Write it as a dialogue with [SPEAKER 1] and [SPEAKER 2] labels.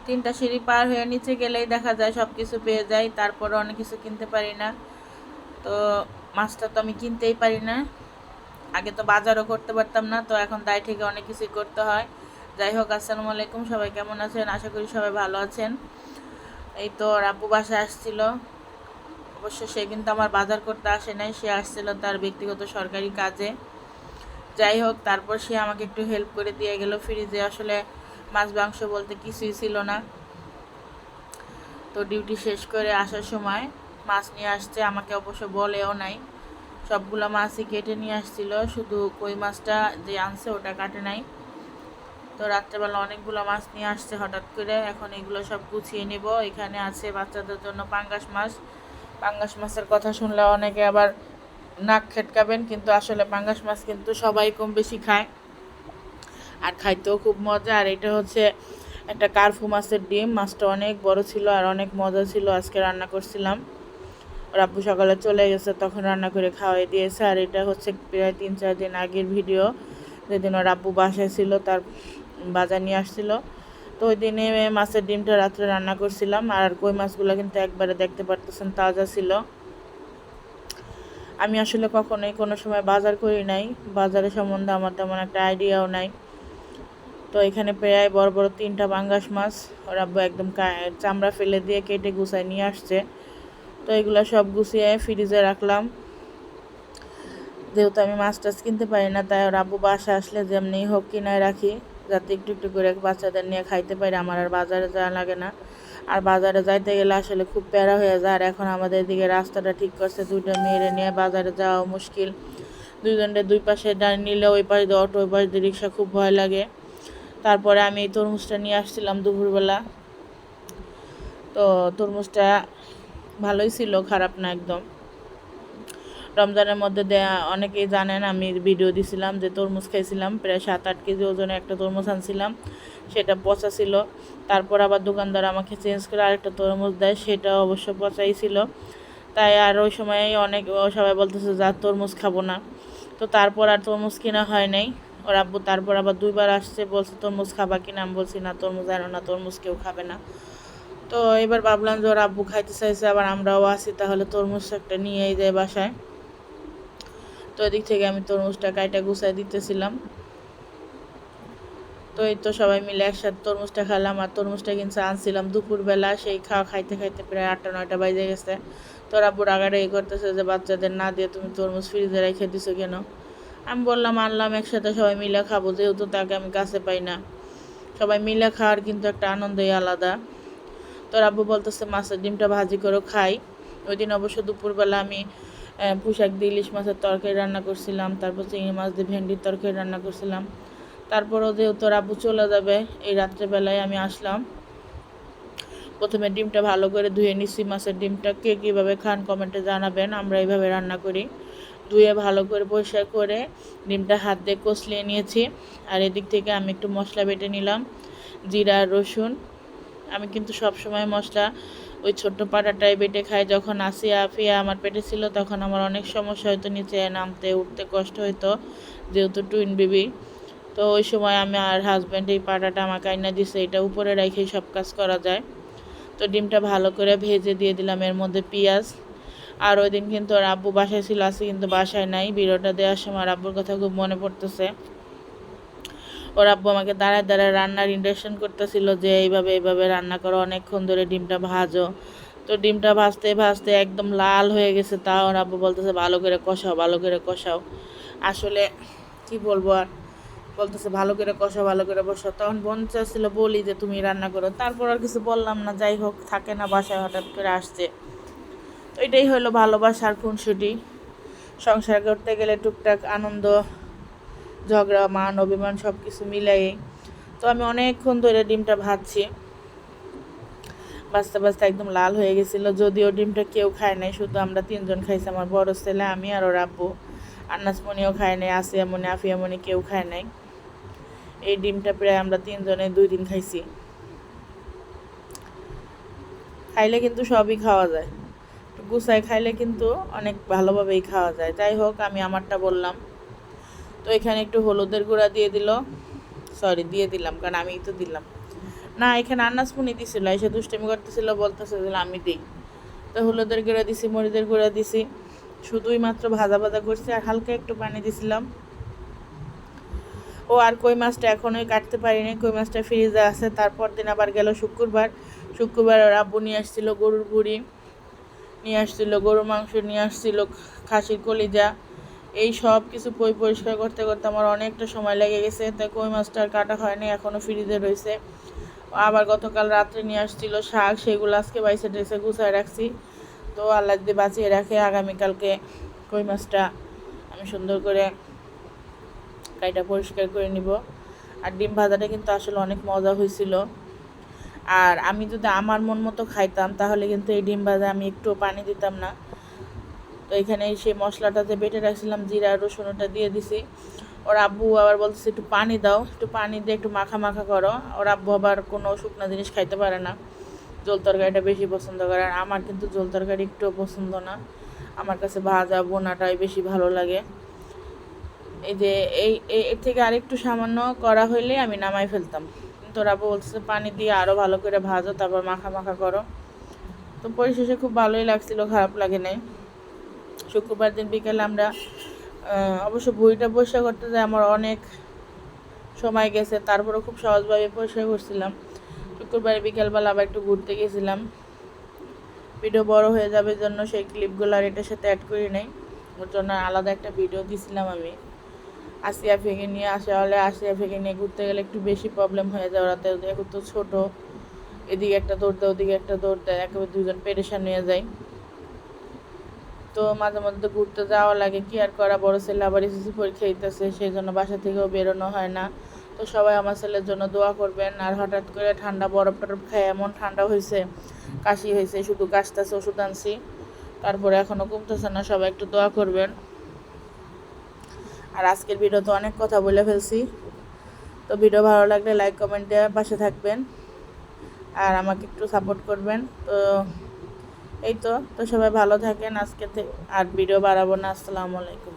[SPEAKER 1] 3টা সিঁড়ি পার হয়ে নিচে গেলেই দেখা যায় সব কিছু পেয়ে যাই, তারপরে অনেক কিছু কিনতে পারি না। তো মাছটা তো আমি কিনতেই পারি না। আগে তো বাজারও করতে পারতাম না, তো এখন দায় থেকে অনেক কিছুই করতে হয়। যাই হোক, আসসালামু আলাইকুম, সবাই কেমন আছেন? আশা করি সবাই ভালো আছেন। এই তো রাব্বু বাসায় আসছিল। অবশ্য সে কিন্তু আমার বাজার করতে আসে নাই, সে আসছিল তার ব্যক্তিগত সরকারি কাজে। যাই হোক, তারপর সে আমাকে একটু হেল্প করে দিয়ে গেল। ফ্রিজে আসলে মাছ মাংস বলতে কিছুই ছিল না। তো ডিউটি শেষ করে আসার সময় মাছ নিয়ে আসছে, আমাকে অবশ্য বলেও নাই। সবগুলো মাছই কেটে নিয়ে আসছিল, শুধু কই মাছটা যে আনছে ওটা কাটে নাই। তো রাত্রেবেলা অনেকগুলো মাছ নিয়ে আসছে হঠাৎ করে। এখন এগুলো সব গুছিয়ে নেব। এখানে আছে বাচ্চাদের জন্য পাঙ্গাস মাছ। পাঙ্গাস মাছের কথা শুনলে অনেকে আবার নাক খেটকাবেন, কিন্তু আসলে পাঙ্গাস মাছ কিন্তু সবাই কম বেশি খায়, আর খাইতেও খুব মজা। আর এটা হচ্ছে একটা কার্ফু মাছের ডিম। মাছটা অনেক বড় ছিল আর অনেক মজা ছিল। আজকে রান্না করছিলাম, ওর আব্বু সকালে চলে গেছে, তখন রান্না করে খাওয়াই দিয়েছে। আর এটা হচ্ছে প্রায় 3-4 দিন আগের ভিডিও, যেদিন ওর আব্বু বাসায় ছিল, তার বাজার নিয়ে আসছিল। তো ওই দিনে মাছের ডিমটা রাত্রে রান্না করছিলাম। আর কই মাছগুলো কিন্তু একবারে দেখতে পারতেছেন তাজা ছিল। আমি আসলে কখনোই কোনো সময় বাজার করি নাই, বাজারের সম্বন্ধে আমার তেমন একটা আইডিয়াও নাই। তো এখানে প্রায় বড় বড় 3টা পাঙ্গাস মাছ ওর আব্বু একদম চামড়া ফেলে দিয়ে কেটে গুছায় নিয়ে আসছে। তো এগুলো সব গুছিয়ে ফ্রিজে রাখলাম। যেহেতু আমি মাছ টাছ কিনতে পারি না, তাই ওর আব্বু বাসা আসলে যেমনি হোক কিনায় রাখি, যাতে একটু একটু করে বাচ্চাদের নিয়ে খাইতে পারি। আমার আর বাজারে যাওয়া লাগে না। আর বাজারে যাইতে গেলে আসলে খুব প্যারা হয়ে যায়। আর এখন আমাদের দিকে রাস্তাটা ঠিক করছে, 2টা মেয়েরে নিয়ে বাজারে যাওয়া মুশকিল। দুইজনের দুই পাশে দাঁড়িয়ে নিলে ওই পাশে দিয়ে অটো, ওই পাশে দিয়ে রিক্সা, খুব ভয় লাগে। তারপরে আমি এই তরমুজটা নিয়ে আসছিলাম দুপুরবেলা। তো তরমুজটা ভালোই ছিল, খারাপ না একদম। রমজানের মধ্যে অনেকেই জানেন আমি ভিডিও দিছিলাম যে তরমুজ খাইছিলাম, প্রায় 7-8 কেজি ওজনে একটা তরমুজ আনছিলাম, সেটা পচা ছিল। তারপর আবার দোকানদার আমাকে চেঞ্জ করে আরেকটা তরমুজ দেয়, সেটা অবশ্য পচাই ছিল। তাই আর ওই সময় সবাই বলতেছে যে আর তরমুজ খাবো না। তো তারপর আর তরমুজ কিনা হয় নাই। ওর আব্বু তারপর আবার 2বার আসছে, বলছে তরমুজ খাবা কিনা। আমি বলছি না, তরমুজ আনো না, তরমুজ কেউ খাবে না। তো এবার ভাবলাম যে ওর আব্বু খাইতে চাইছে, আবার আমরাও আছি, তাহলে তরমুজ একটা নিয়েই যাই বাসায়। তো এদিক থেকে আমি তরমুজটা কাইটা গুছাই দিতেছিলাম। তো এই তো সবাই মিলে একসাথে তরমুজটা খেলাম। আর তরমুজটা কিন্তু আনছিলাম দুপুরবেলা, সেই খাইতে খাইতে প্রায় 8টা-9টা বাজে গেছে। তো আব্বু রাগারাগি করতেছে যে বাচ্চাদের না দিয়ে তুমি তরমুজ ফ্রিজে রেখে দিছো কেন। আমি বললাম আনলাম একসাথে সবাই মিলে খাবো, যেহেতু তাকে আমি কাছে পাই না। সবাই মিলে খাওয়ার কিন্তু একটা আনন্দই আলাদা। তো আব্বু বলতেছে মাছের ডিমটা ভাজি করে খাই। ওই দিন অবশ্য দুপুরবেলা আমি পুঁইশাক দিয়ে ইলিশ মাছের তরকারি রান্না করছিলাম, তারপর চিংড়ি মাছ দিয়ে ভেন্ডির তরকারি রান্না করছিলাম। তারপরও যেহেতু আব্বু চলে যাবে, এই রাত্রেবেলায় আমি আসলাম। প্রথমে ডিমটা ভালো করে ধুয়ে নিচ্ছি। মাছের ডিমটা কে কীভাবে খান কমেন্টে জানাবেন। আমরা এইভাবে রান্না করি, ধুয়ে ভালো করে পরিষ্কার করে ডিমটা হাত দিয়ে কষলিয়ে নিয়েছি। আর এদিক থেকে আমি একটু মশলা বেটে নিলাম, জিরা রসুন। আমি কিন্তু সব সময় মশলা ওই ছোট্ট পাটাটাই বেটে খাই। যখন আসিয়া আফিয়া আমার পেটে ছিল, তখন আমার অনেক সমস্যা হতো, নিচে নামতে উঠতে কষ্ট হতো, যেহেতু টুইন বেবি। তো ওই সময় আমি আর হাজব্যান্ড এই পাটাটা আমাকে আইনা দিছে, এটা উপরে রেখেই সব কাজ করা যায়। তো ডিমটা ভালো করে ভেজে দিয়ে দিলাম এর মধ্যে পেঁয়াজ। আর ওই দিন কিন্তু ওর আব্বু বাসায় ছিল, আজকে কিন্তু বাসায় নাই। ভিডিওটা দেওয়ার সময় আর আব্বুর কথা খুব মনে পড়তেছে। ওর আব্বু আমাকে দাঁড়ায় দাঁড়ায় রান্নার ইন্ডাকশন করতেছিল যে এইভাবে এইভাবে রান্না করো, অনেকক্ষণ ধরে ডিমটা ভাজো। তো ডিমটা ভাজতে ভাজতে একদম লাল হয়ে গেছে, তাও ওর আব্বু বলতেছে ভালো করে কষাও, ভালো করে কষাও। আসলে কি বলবো আর, বলতেছে ভালো করে কষাও, ভালো করে বসাও। তখন বোন চাচ্ছিল বলি যে তুমি রান্না করো, তারপর আর কিছু বললাম না। যাই হোক, থাকে না বাসায়, হঠাৎ করে আসছে। তো এটাই হলো ভালোবাসার খুনসুটি। সংসার করতে গেলে টুকটাক আনন্দ, ঝগড়া, মান অভিমান সব কিছু মিলাই। তো আমি অনেকক্ষণ ধরে ডিমটা ভাজছি, বাঁচতে বাঁচতে একদম লাল হয়ে গেছিলো। যদিও ডিমটা কেউ খায় নাই, শুধু আমরা 3জন খাইছি, আমার বড় ছেলে, আমি আর ওর আব্বু। আন্নাসমণিও খায় নাই, আসিয়ামণি আফিয়ামণি কেউ খায় নাই। এই ডিমটা প্রায় আমরা 3জনে 2 দিন খাইছি। খাইলে কিন্তু সবই খাওয়া যায়, গুছাই খাইলে কিন্তু অনেক ভালোভাবেই খাওয়া যায়। যাই হোক, আমি আমারটা বললাম। তো এখানে একটু হলুদের গুঁড়া দিয়ে দিলাম, কারণ আমিই তো দিলাম। না, এখানে আন্নাসমুনি দিছিল, এসে দুষ্টামি করতেছিল, বলতেছে যে আমি দিই। তো হলুদের গুঁড়া দিছি, মরিচের গুঁড়া দিছি, শুধুই মাত্র ভাজা ভাজা করছি আর হালকা একটু পানি দিছিলাম। ও আর কই মাছটা এখনোই কাটতে পারিনি, কই মাছটা ফ্রিজে আছে। তারপর দিন আবার গেল শুক্রবার। শুক্রবার ওর আব্বু নিয়ে আসছিল গরুর বুড়ি, নিয়ে আসছিল গরুর মাংস, নিয়ে আসছিল খাসির কলিজা। এই সব কিছু পরিষ্কার করতে করতে আমার অনেকটা সময় লেগে গেছে। তাই কই মাছটা আর কাটা হয়নি, এখনও ফ্রিজে রয়েছে। আবার গতকাল রাত্রে নিয়ে আসছিল শাক, সেগুলো আজকে বাইসে টেসে গুছায় রাখছি। তো আল্লাহ যদি বাঁচিয়ে রাখে আগামীকালকে কই মাছটা আমি সুন্দর করে কাইটা পরিষ্কার করে নিব। আর ডিম ভাজাটা কিন্তু আসলে অনেক মজা হয়েছিল। আর আমি যদি আমার মন মতো খাইতাম তাহলে কিন্তু এই ডিম ভাজা আমি একটু পানি দিতাম না। তো এখানে সেই মশলাটাতে বেটে রাখছিলাম, জিরা রসুন, ওটা দিয়ে দিছি। ওর আব্বু আবার বলতেছে একটু পানি দাও, একটু পানি দিয়ে একটু মাখা মাখা করো। ওর আব্বু আবার কোনো শুকনো জিনিস খাইতে পারে না, ঝোল তরকারিটা বেশি পছন্দ করে। আর আমার কিন্তু ঝোল তরকারি একটুও পছন্দ না, আমার কাছে ভাজা বোনাটাই বেশি ভালো লাগে। এই যে এর থেকে আরেকটু সামান্য করা হইলে আমি নামাই ফেলতাম, কিন্তু ওর আব্বু বলতেছে পানি দিয়ে আরও ভালো করে ভাজো, তারপর মাখা মাখা করো। তো পরিশেষে খুব ভালোই লাগছিল, খারাপ লাগে নাই। শুক্রবার দিন বিকেলে আমরা অবশ্য বইটা পরিষ্কার করতে যাই আমার অনেক সময় গেছে, তারপরেও খুব সহজভাবে পরিষ্কার করছিলাম। শুক্রবারে বিকেলবেলা আবার একটু ঘুরতে গেছিলাম। ভিডিও বড় হয়ে যাবে জন্য সেই ক্লিপগুলো আর এটার সাথে অ্যাড করি নাই, ওর জন্য আলাদা একটা ভিডিও দিছিলাম আমি। আসিয়া ফেঁকে নিয়ে আসিয়া ফেঁকে নিয়ে ঘুরতে গেলে একটু বেশি প্রবলেম হয়ে যায়। ওরাতে এখন তো ছোটো, এদিকে একটা দৌড় দেয় ওদিকে একটা দৌড় দেয়, একেবারে দুজন পেরেশান নিয়ে যায়। তো মাঝে মধ্যে ঘুরতে যাওয়া লাগে, কি আর করা, বড় ছেলে আবার এসএসসি পরীক্ষা দিতেছে, সেই জন্য বাসা থেকেও বেরোনো হয় না। তো সবাই আমার ছেলের জন্য দোয়া করবেন। আর হঠাৎ করে ঠান্ডা বরফ টরফ খায় এমন ঠান্ডা হয়েছে, কাশি হয়েছে, শুধু কাশতেছে, ওষুধ আনছি, তারপরে এখনও কমতেছে না। সবাই একটু দোয়া করবেন। আর আজকের ভিডিও তো অনেক কথা বলে ফেলছি। তো ভিডিও ভালো লাগলে লাইক কমেন্ট দেওয়ার পাশে থাকবেন আর আমাকে একটু সাপোর্ট করবেন। তো এই তো সবাই ভালো থাকেন আজকে থেকে, আর ভিডিও বাড়াবো না। আসসালামু আলাইকুম।